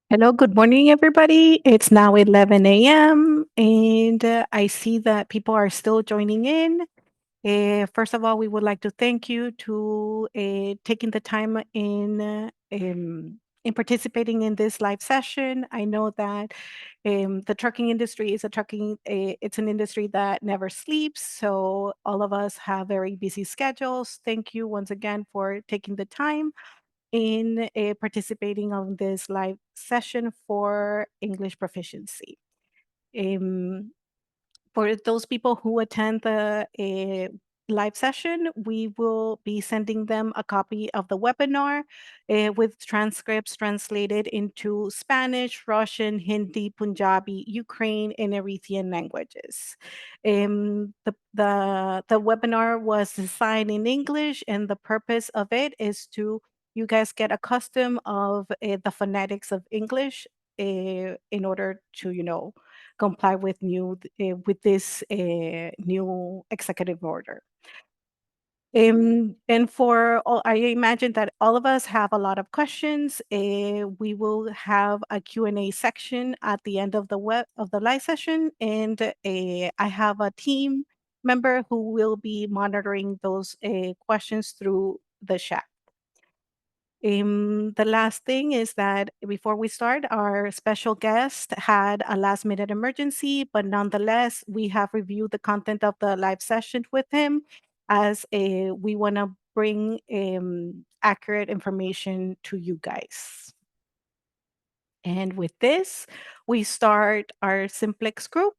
Hello, good morning, everybody. It's now 11 a.m., and I see that people are still joining in. First of all, we would like to thank you to taking the time in participating in this live session. I know that the trucking industry is it's an industry that never sleeps, so all of us have very busy schedules. Thank you once again for taking the time in participating on this live session for English proficiency. Um, for those people who attend the live session, we will be sending them a copy of the webinar with transcripts translated into Spanish, Russian, Hindi, Punjabi, Ukraine, and Eritrean languages. The webinar was designed in English, and the purpose of it is to you guys get accustomed of the phonetics of English in order to comply with with this new executive order. And for all, I imagine that all of us have a lot of questions. We will have a Q&A section at the end of the live session, and I have a team member who will be monitoring those questions through the chat. The last thing is that before we start, our special guest had a last minute emergency, but nonetheless, we have reviewed the content of the live session with him as we want to bring accurate information to you guys. And with this, we start our Simplex Group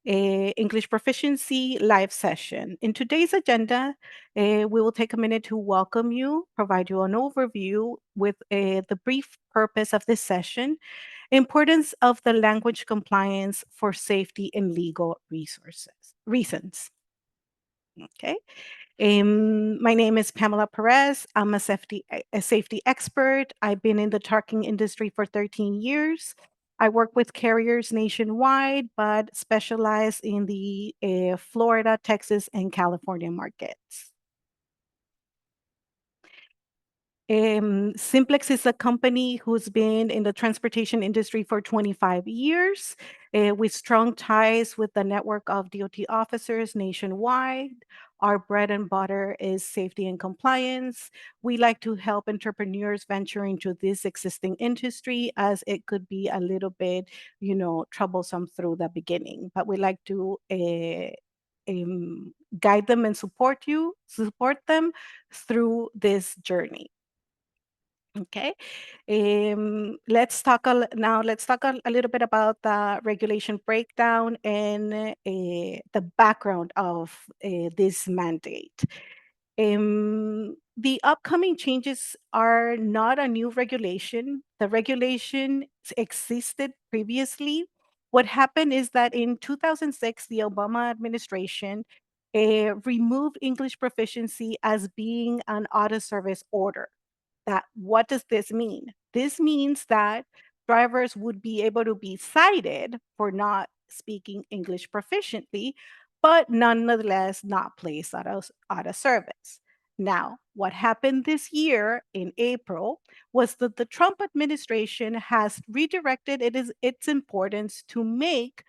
English Proficiency live session. In today's agenda, we will take a minute to welcome you, provide you an overview with the brief purpose of this session, importance of the language compliance for safety and legal reasons. Okay. My name is Pamela Perez. I'm a safety expert. I've been in the trucking industry for 13 years. I work with carriers nationwide, but specialize in the Florida, Texas, and California markets. Simplex is a company who's been in the transportation industry for 25 years with strong ties with the network of DOT officers nationwide. Our bread and butter is safety and compliance. We like to help entrepreneurs venture into this existing industry as it could be a little bit, troublesome through the beginning. But we like to guide them and support them through this journey. Okay. Let's talk a little bit about the regulation breakdown and the background of this mandate. The upcoming changes are not a new regulation. The regulation existed previously. What happened is that in 2006, the Obama administration removed English proficiency as being an auto service order. That what does this mean? This means that drivers would be able to be cited for not speaking English proficiently, but nonetheless not placed out of service. Now, what happened this year in April was that the Trump administration has redirected its importance to make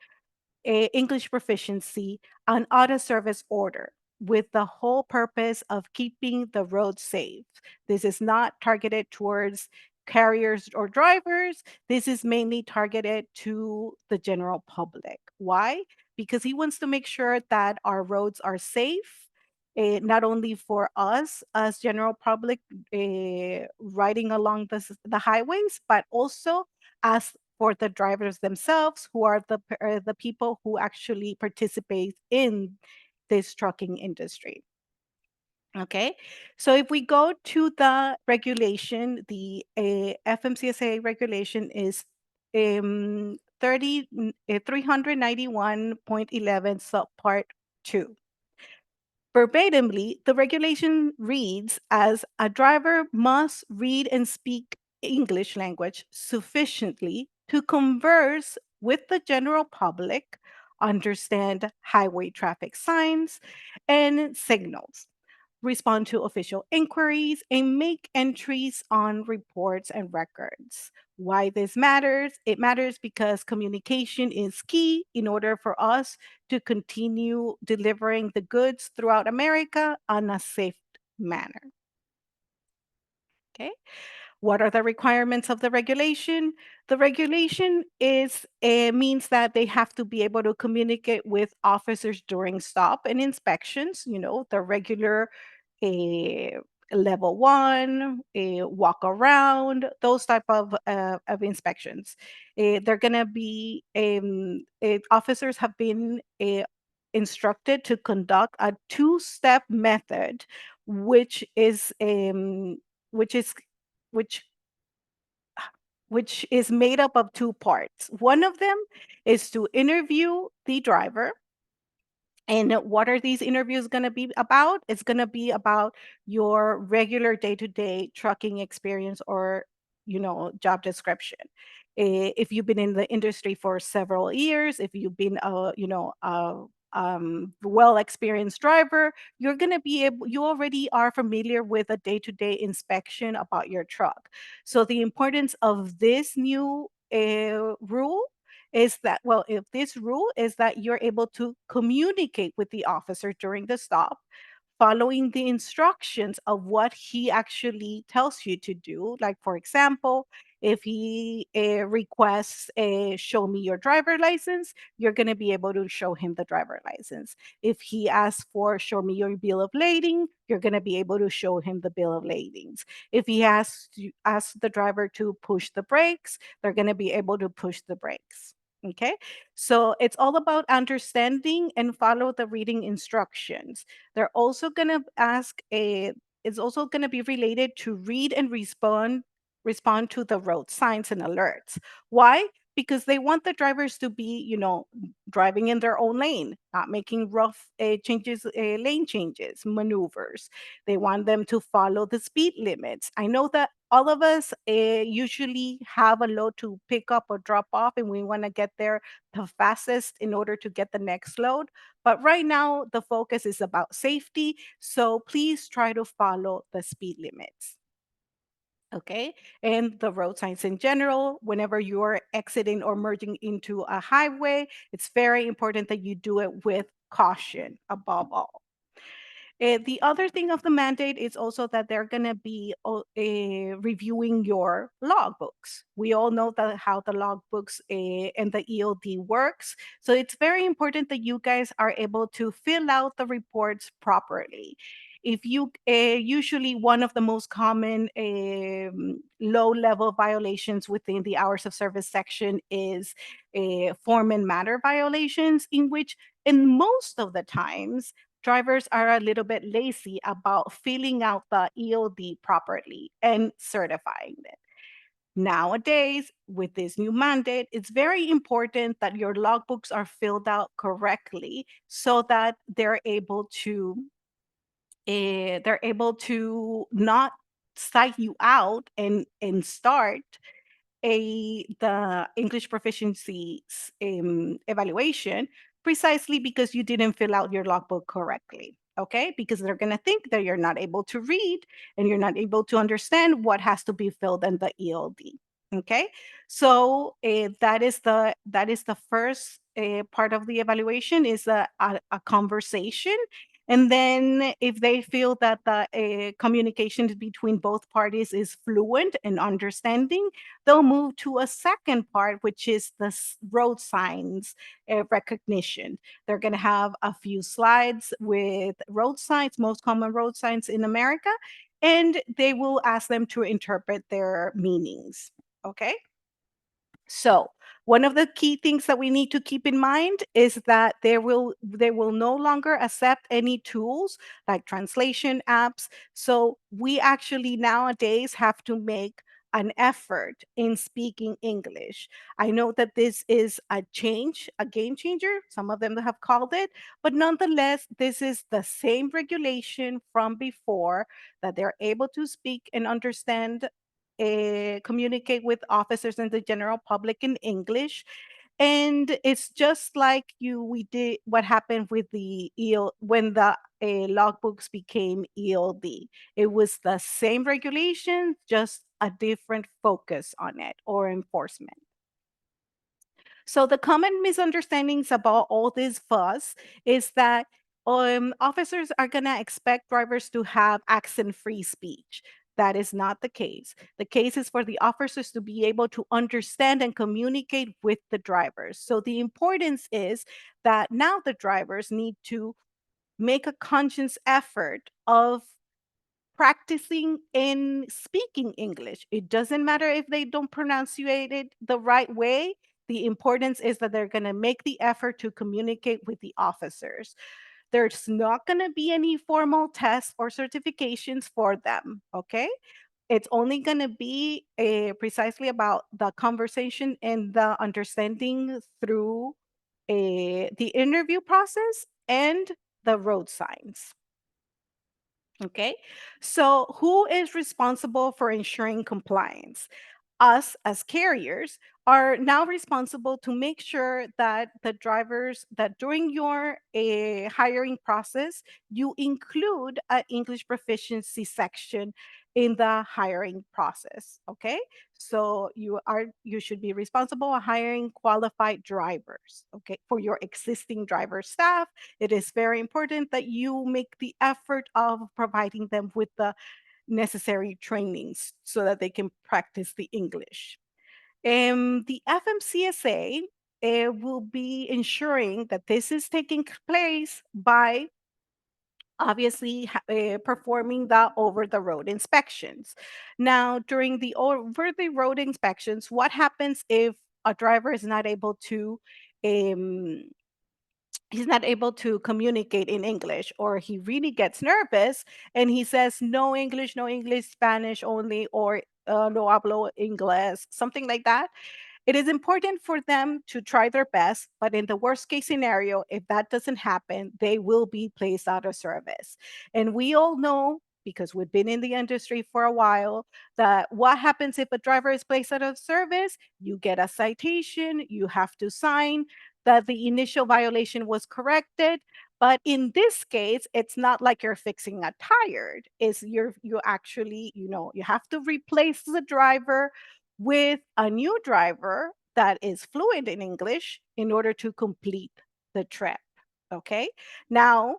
English proficiency an auto service order with the whole purpose of keeping the road safe. This is not targeted towards carriers or drivers. This is mainly targeted to the general public. Why? Because he wants to make sure that our roads are safe. Not only for us as general public riding along the highways, but also as for the drivers themselves, who are the people who actually participate in this trucking industry. Okay, so if we go to the regulation, the FMCSA regulation is 391.11 subpart 2. Verbatimly, the regulation reads as a driver must read and speak English language sufficiently to converse with the general public, understand highway traffic signs and signals, respond to official inquiries, and make entries on reports and records. Why this matters? It matters because communication is key in order for us to continue delivering the goods throughout America on a safe manner. Okay. What are the requirements of the regulation? The regulation is means that they have to be able to communicate with officers during stop and inspections. The regular a level one, a walk around, those type of inspections. They're gonna be officers have been instructed to conduct a two-step method, which is which is which which is made up of two parts. One of them is to interview the driver. And what are these interviews going to be about? It's going to be about your regular day-to-day trucking experience or, job description. If you've been in the industry for several years, if you've been a well experienced driver, you already are familiar with a day-to-day inspection about your truck. So the importance of this new rule is that, well, if this rule is that you're able to communicate with the officer during the stop, following the instructions of what he actually tells you to do. Like, for example, if he requests a show me your driver license, you're going to be able to show him the driver license. If he asks for show me your bill of lading, you're going to be able to show him the bill of ladings. If he asks the driver to push the brakes, they're going to be able to push the brakes. Okay, so it's all about understanding and follow the reading instructions. They're also going to ask a It's also going to be related to read and respond to the road signs and alerts. Why? Because they want the drivers to be, driving in their own lane, not making rough lane changes, maneuvers. They want them to follow the speed limits. I know that all of us usually have a load to pick up or drop off, and we want to get there the fastest in order to get the next load. But right now, the focus is about safety. So please try to follow the speed limits. Okay. And the road signs in general, whenever you're exiting or merging into a highway, it's very important that you do it with caution above all. The other thing of the mandate is also that they're going to be reviewing your logbooks. We all know that how the logbooks and the EOD works. So it's very important that you guys are able to fill out the reports properly. If you usually one of the most common low level violations within the hours of service section is form and matter violations, in which in most of the times drivers are a little bit lazy about filling out the EOD properly and certifying it. Nowadays, with this new mandate, it's very important that your logbooks are filled out correctly so that they're able to not cite you out and start the English proficiency evaluation precisely because you didn't fill out your logbook correctly. Okay, because they're going to think that you're not able to read and you're not able to understand what has to be filled in the ELD. Okay, so that is the first part of the evaluation is a conversation, and then if they feel that the communication between both parties is fluent and understanding, they'll move to a second part, which is the road signs recognition. They're going to have a few slides with road signs, most common road signs in America, and they will ask them to interpret their meanings. Okay. So one of the key things that we need to keep in mind is that they will no longer accept any tools like translation apps. So we actually nowadays have to make an effort in speaking English. I know that this is a change, a game changer. Some of them have called it, but nonetheless, this is the same regulation from before that they're able to speak and understand communicate with officers and the general public in English. And it's just like we did what happened with the EL when the logbooks became ELD. It was the same regulation, just a different focus on it or enforcement. So the common misunderstandings about all this fuss is that officers are going to expect drivers to have accent-free speech. That is not the case. The case is for the officers to be able to understand and communicate with the drivers. So the importance is that now the drivers need to make a conscious effort of practicing in speaking English. It doesn't matter if they don't pronunciate it the right way. The importance is that they're going to make the effort to communicate with the officers. There's not going to be any formal tests or certifications for them. Okay. It's only going to be precisely about the conversation and the understanding through the interview process and the road signs. Okay. So, who is responsible for ensuring compliance? Us as carriers are now responsible to make sure that the drivers that during your hiring process you include an English proficiency section in the hiring process. Okay, so you should be responsible for hiring qualified drivers. Okay, for your existing driver staff, it is very important that you make the effort of providing them with the necessary trainings so that they can practice the English. The FMCSA will be ensuring that this is taking place by obviously performing the over the road inspections. Now, during the over the road inspections, what happens if a driver is not able to um, he's not able to communicate in English, or he really gets nervous and he says, no English, no English, Spanish only, or no hablo inglés, something like that? It is important for them to try their best, but in the worst case scenario, if that doesn't happen, they will be placed out of service. And we all know, because we've been in the industry for a while, that what happens if a driver is placed out of service? You get a citation, you have to sign that the initial violation was corrected. But in this case, it's not like you're fixing a tire. Is you actually, you have to replace the driver with a new driver that is fluent in English in order to complete the trip. Okay. Now,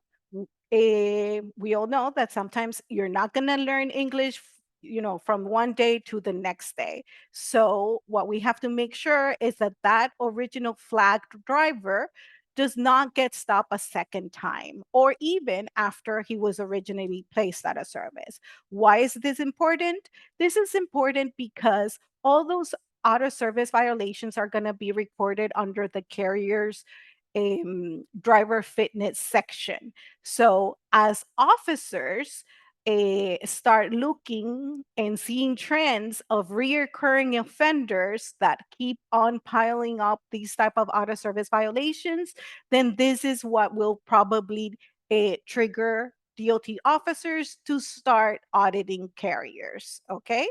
we all know that sometimes you're not going to learn English, from one day to the next day. So, what we have to make sure is that that original flagged driver does not get stopped a second time or even after he was originally placed at a service. Why is this important? This is important because all those auto service violations are going to be recorded under the carrier's driver fitness section. So, as officers start looking and seeing trends of reoccurring offenders that keep on piling up these type of auto service violations, then this is what will probably trigger DOT officers to start auditing carriers. Okay.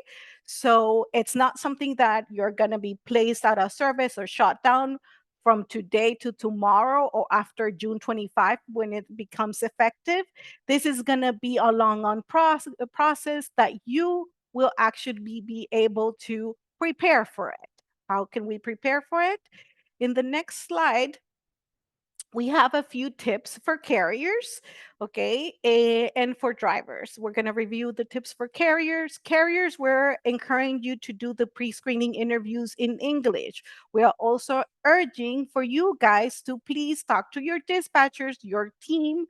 So it's not something that you're going to be placed out of service or shut down from today to tomorrow or after June 25 when it becomes effective. This is going to be a long on process that you will actually be able to prepare for it. How can we prepare for it? In the next slide, we have a few tips for carriers, okay, and for drivers. We're going to review the tips for carriers. Carriers, we're encouraging you to do the pre-screening interviews in English. We are also urging for you guys to please talk to your dispatchers, your team,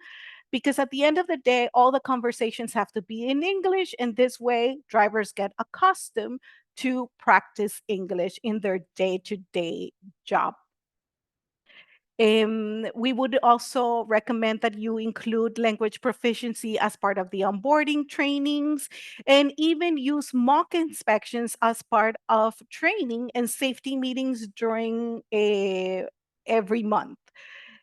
because at the end of the day, all the conversations have to be in English, and this way, drivers get accustomed to practice English in their day-to-day job. We would also recommend that you include language proficiency as part of the onboarding trainings and even use mock inspections as part of training and safety meetings during every month.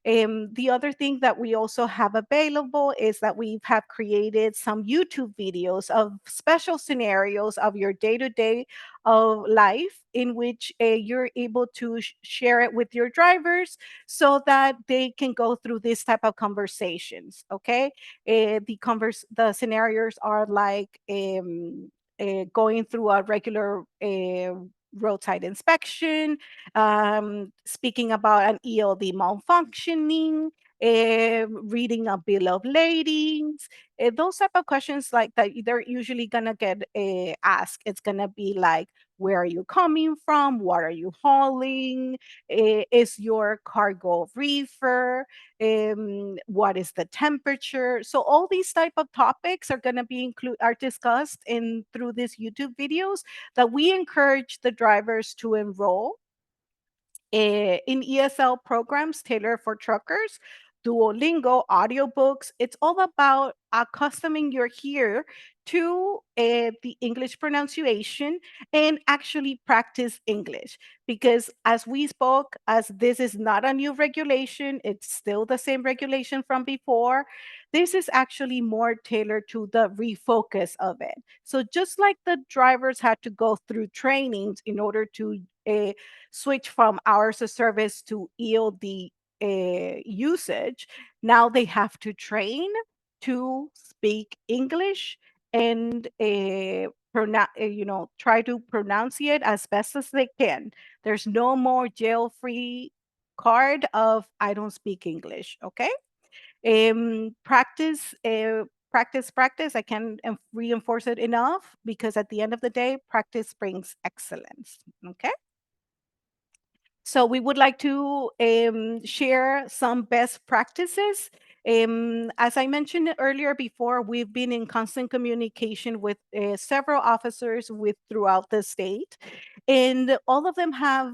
The other thing that we also have available is that we have created some YouTube videos of special scenarios of your day to day of life in which you're able to share it with your drivers so that they can go through this type of conversations. Okay, the scenarios are like going through a regular roadside inspection, speaking about an ELD malfunctioning, reading a bill of ladings, those type of questions like that they're usually gonna get asked. It's gonna be like, where are you coming from? What are you hauling? Is your cargo reefer? What is the temperature? So all these type of topics are going to be are discussed in through these YouTube videos that we encourage the drivers to enroll in ESL programs tailored for truckers, Duolingo, audiobooks. It's all about accustoming your ear to the English pronunciation and actually practice English. Because as we spoke, as this is not a new regulation, it's still the same regulation from before. This is actually more tailored to the refocus of it. So just like the drivers had to go through trainings in order to switch from hours of service to EOD usage, now they have to train to speak English and try to pronounce it as best as they can. There's no more jail-free card of I don't speak English. Okay, practice. I can't reinforce it enough because at the end of the day, practice brings excellence. Okay. So we would like to share some best practices. As I mentioned earlier before, we've been in constant communication with several officers with throughout the state, and all of them have,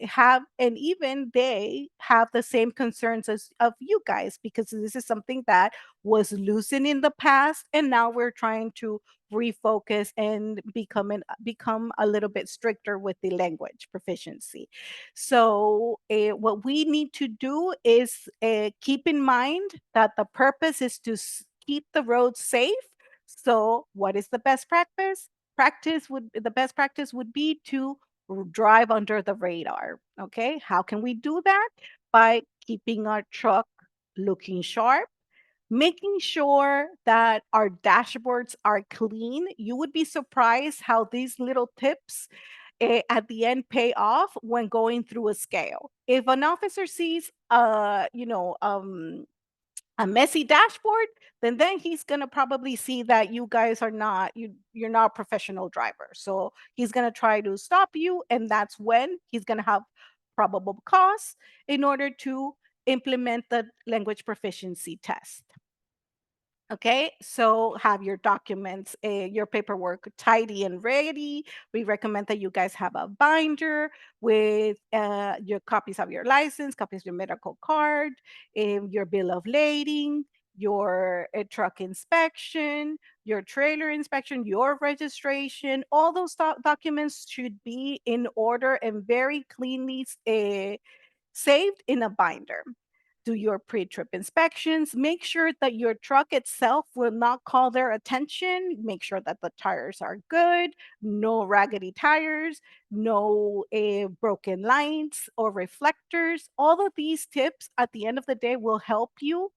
have, and even they have the same concerns as of you guys because this is something that was loosened in the past, and now we're trying to refocus and become a little bit stricter with the language proficiency. So what we need to do is keep in mind that the purpose is to keep the roads safe. So what is the best practice? The best practice would be to drive under the radar. Okay, how can we do that? By keeping our truck looking sharp, making sure that our dashboards are clean. You would be surprised how these little tips at the end pay off when going through a scale. If an officer sees a messy dashboard, then he's gonna probably see that you guys are not you're not a professional driver. So he's gonna try to stop you, and that's when he's gonna have probable cause in order to implement the language proficiency test. Okay, so have your documents, your paperwork tidy and ready. We recommend that you guys have a binder with your copies of your license, copies of your medical card, your bill of lading, your truck inspection, your trailer inspection, your registration. All those documents should be in order and very cleanly saved in a binder. Do your pre-trip inspections. Make sure that your truck itself will not call their attention. Make sure that the tires are good, no raggedy tires, no broken lights or reflectors. All of these tips at the end of the day will help you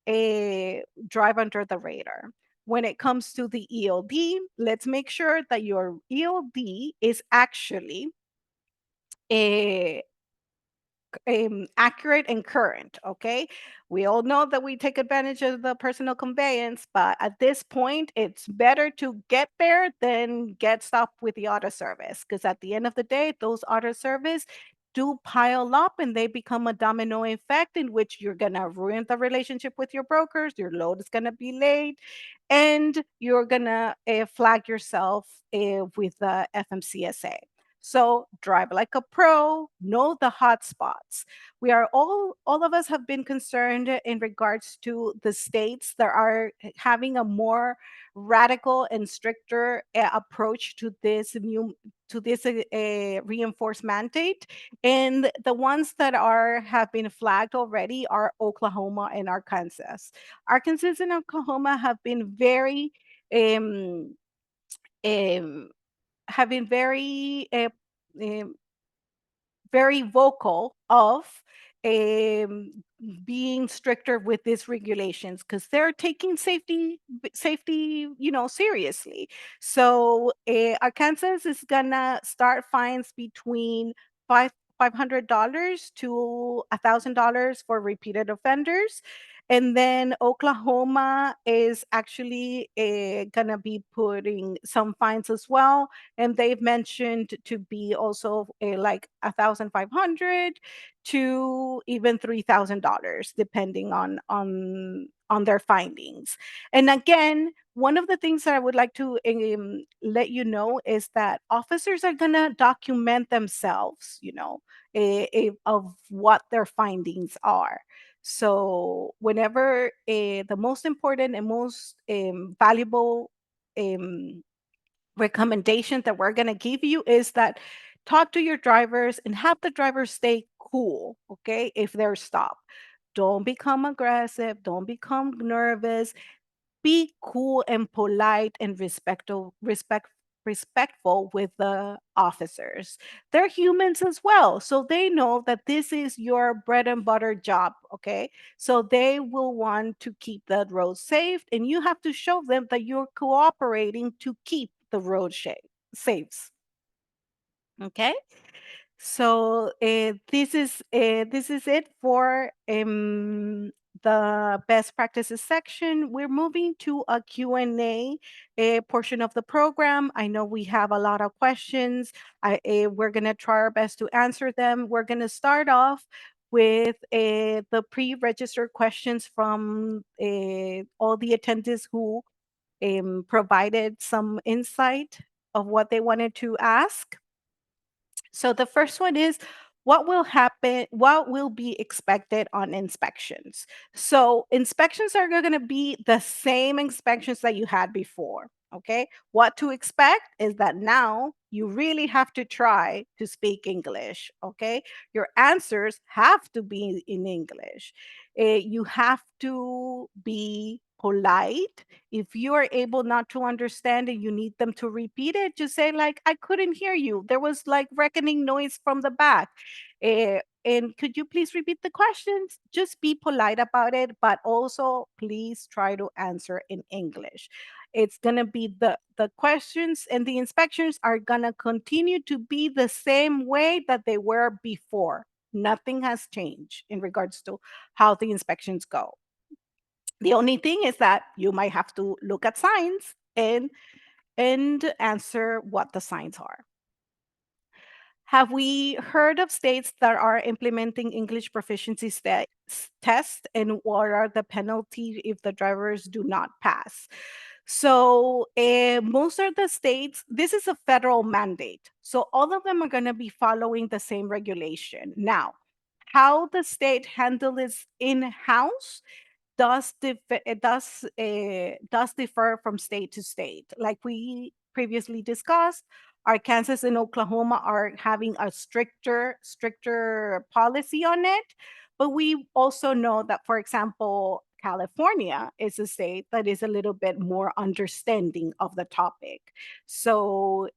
drive under the radar. When it comes to the ELD, let's make sure that your ELD is actually a accurate and current. Okay. We all know that we take advantage of the personal conveyance, but at this point, it's better to get there than get stopped with the auto service. Because at the end of the day, those auto service do pile up and they become a domino effect in which you're going to ruin the relationship with your brokers. Your load is going to be late and you're going to flag yourself with the FMCSA. So drive like a pro, know the hot spots. We are all of us have been concerned in regards to the states that are having a more radical and stricter approach to this reinforced mandate. And the ones that are have been flagged already are Oklahoma and Arkansas. Arkansas and Oklahoma um, um, have been um, very vocal of um, being stricter with these regulations because they're taking safety, seriously. So Arkansas is gonna start fines between $500 to $1,000 for repeated offenders. And then Oklahoma is actually gonna be putting some fines as well, and they've mentioned to be also like 1,500 to even $3,000, depending on their findings. And again, one of the things that I would like to let you know is that officers are gonna document themselves, of what their findings are. So whenever the most important and most valuable um, recommendation that we're going to give you is that talk to your drivers and have the drivers stay cool, okay, if they're stopped. Don't become aggressive, don't become nervous. Be cool and polite and respectful with the officers. They're humans as well, so they know that this is your bread and butter job, okay? So they will want to keep the road safe, and you have to show them that you're cooperating to keep the road safe. Okay, so this is it for the best practices section. We're moving to a Q&A portion of the program. I know we have a lot of questions. We're going to try our best to answer them. We're going to start off with the pre-registered questions from all the attendees who provided some insight of what they wanted to ask. So the first one is, what will happen? What will be expected on inspections? So inspections are going to be the same inspections that you had before. Okay. What to expect is that now you really have to try to speak English. Okay. Your answers have to be in English. You have to be polite. If you are able not to understand and you need them to repeat it, just say like, I couldn't hear you. There was like reckoning noise from the back. And could you please repeat the questions? Just be polite about it, but also please try to answer in English. It's going to be the questions and the inspections are going to continue to be the same way that they were before. Nothing has changed in regards to how the inspections go. The only thing is that you might have to look at signs and answer what the signs are. Have we heard of states that are implementing English proficiency tests, and what are the penalties if the drivers do not pass? So, most of the states, this is a federal mandate. So, all of them are going to be following the same regulation. Now, how the state handles in house does differ from state to state. Like we previously discussed, Arkansas and Oklahoma are having a stricter policy on it, but we also know that, for example, California is a state that is a little bit more understanding of the topic. So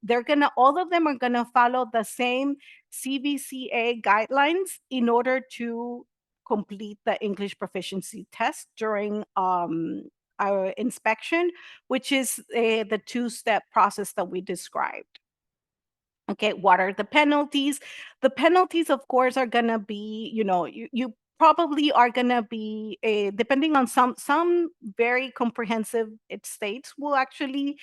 all of them are gonna follow the same CVCA guidelines in order to complete the English proficiency test during our inspection, which is the two-step process that we described. Okay, what are the penalties? The penalties, of course, are gonna be, you probably are gonna be depending on some very comprehensive states will actually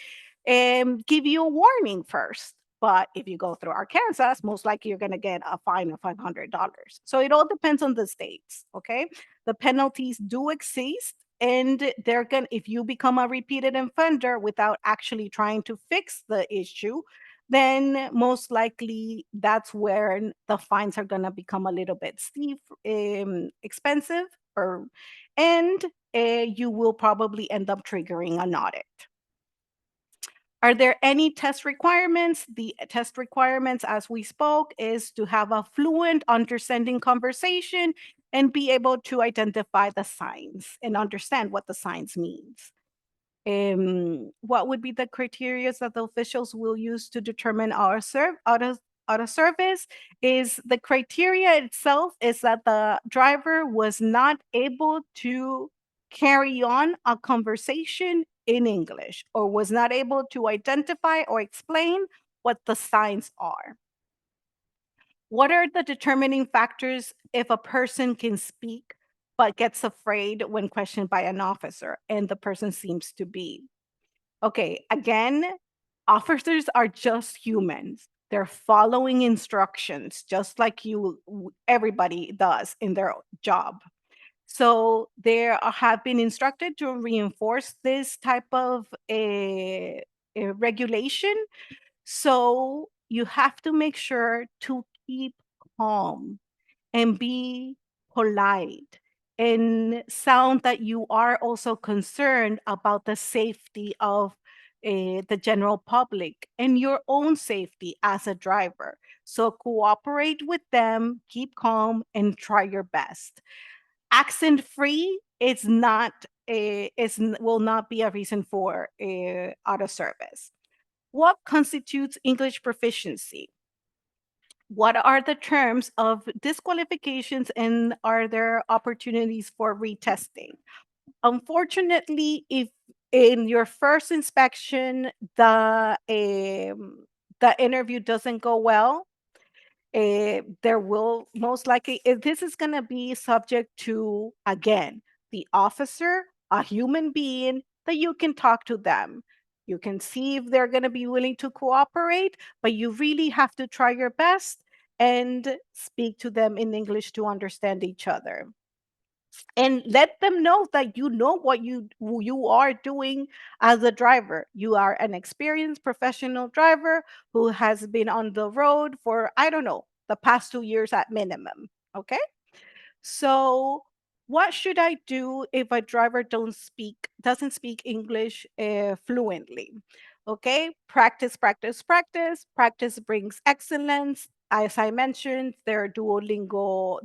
give you a warning first. But if you go through Arkansas, most likely you're gonna get a fine of $500. So it all depends on the states. Okay, the penalties do exist. And they're gonna, if you become a repeated offender without actually trying to fix the issue, then most likely that's where the fines are going to become a little bit steep, expensive, or and you will probably end up triggering an audit. Are there any test requirements? The test requirements, as we spoke, is to have a fluent understanding conversation and be able to identify the signs and understand what the signs means. What would be the criteria that the officials will use to determine our out of service is the criteria itself is that the driver was not able to carry on a conversation in English or was not able to identify or explain what the signs are. What are the determining factors if a person can speak but gets afraid when questioned by an officer and the person seems to be? Okay, again, officers are just humans. They're following instructions just like everybody does in their job. So have been instructed to reinforce this type of a regulation. So you have to make sure to keep calm and be polite and sound that you are also concerned about the safety of the general public and your own safety as a driver. So cooperate with them, keep calm, and try your best. Accent free is not will not be a reason for out of service. What constitutes English proficiency? What are the terms of disqualifications and are there opportunities for retesting? Unfortunately, if in your first inspection the interview doesn't go well, there will most likely this is going to be subject to again the officer, a human being that you can talk to them. You can see if they're going to be willing to cooperate, but you really have to try your best and speak to them in English to understand each other and let them know that you know who you are doing as a driver. You are an experienced professional driver who has been on the road for I don't know the past 2 years at minimum. Okay. So, what should I do if a driver doesn't speak English fluently? Okay, practice, practice, practice. Practice brings excellence. As I mentioned, there are Duolingo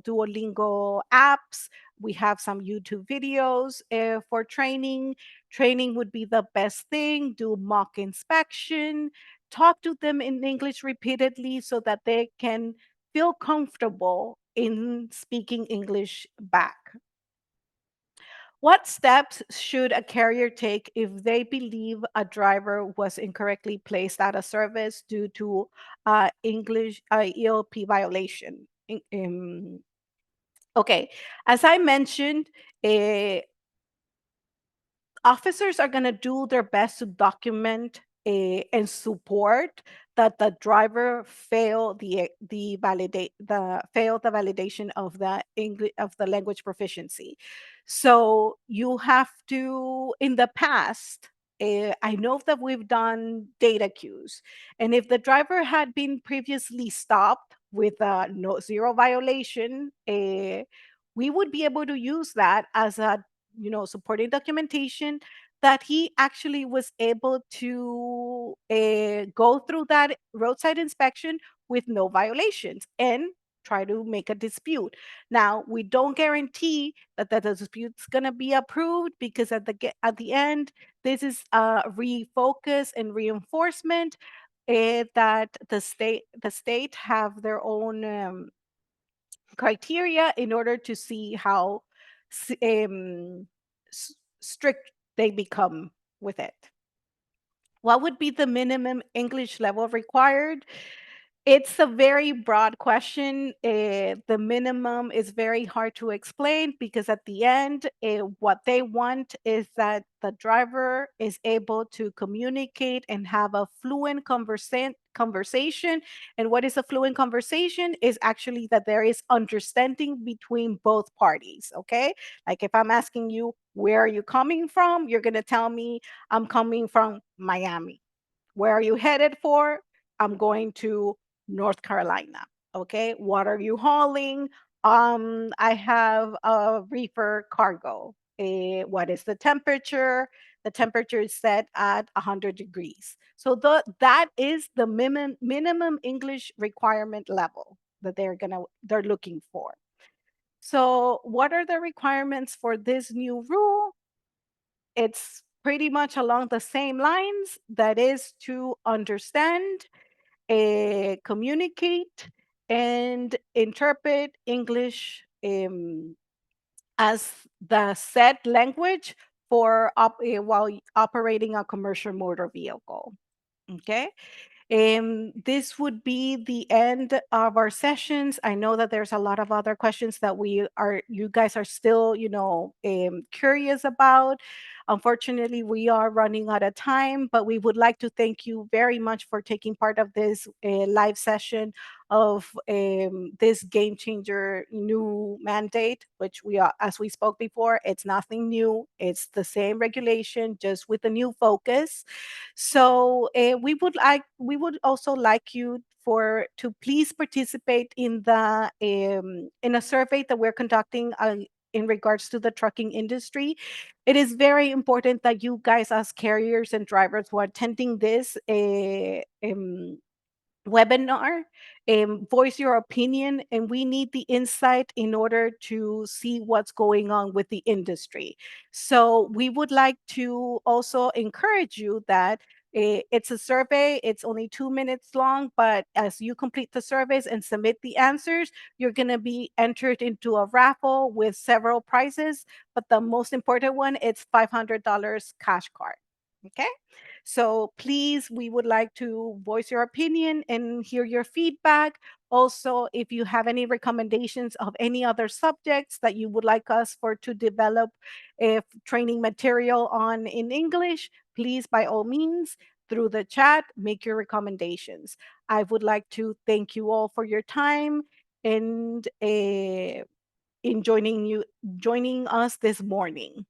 apps. We have some YouTube videos for training. Training would be the best thing. Do mock inspection. Talk to them in English repeatedly so that they can feel comfortable in speaking English back. What steps should a carrier take if they believe a driver was incorrectly placed out of service due to English ELP violation? Okay, as I mentioned, eh, officers are going to do their best to document and support that the driver failed the validation of the English of the language proficiency. So you have to in the past. I know that we've done data queues, and if the driver had been previously stopped with a no zero violation, we would be able to use that as a supporting documentation that he actually was able to go through that roadside inspection with no violations and try to make a dispute. Now, we don't guarantee that the dispute's going to be approved because at the end, this is a refocus and reinforcement that the state have their own criteria in order to see how s- um, strict they become with it. What would be the minimum English level required? It's a very broad question. The minimum is very hard to explain because at the end, what they want is that the driver is able to communicate and have a fluent conversation. And what is a fluent conversation is actually that there is understanding between both parties. Okay. Like if I'm asking you, where are you coming from? You're going to tell me, I'm coming from Miami. Where are you headed for? I'm going to North Carolina. Okay. What are you hauling? I have a reefer cargo. What is the temperature? The temperature is set at 100 degrees. So that is the minimum English requirement level that they're looking for. So what are the requirements for this new rule? It's pretty much along the same lines, that is to understand communicate and interpret English as the said language for while operating a commercial motor vehicle. Okay. This would be the end of our sessions. I know that there's a lot of other questions that you guys are still, curious about. Unfortunately, we are running out of time, but we would like to thank you very much for taking part of this live session of this game changer new mandate, which as we spoke before, it's nothing new. It's the same regulation, just with a new focus. So we would also like you for to please participate in the in a survey that we're conducting in regards to the trucking industry. It is very important that you guys, as carriers and drivers who are attending this webinar, voice your opinion, and we need the insight in order to see what's going on with the industry. So we would like to also encourage you that it's a survey, it's only 2 minutes long, but as you complete the surveys and submit the answers, you're going to be entered into a raffle with several prizes, but the most important one, it's $500 cash card. Okay. So please, we would like to voice your opinion and hear your feedback. Also, if you have any recommendations of any other subjects that you would like us for to develop training material on in English, please, by all means, through the chat, make your recommendations. I would like to thank you all for your time and in joining us this morning.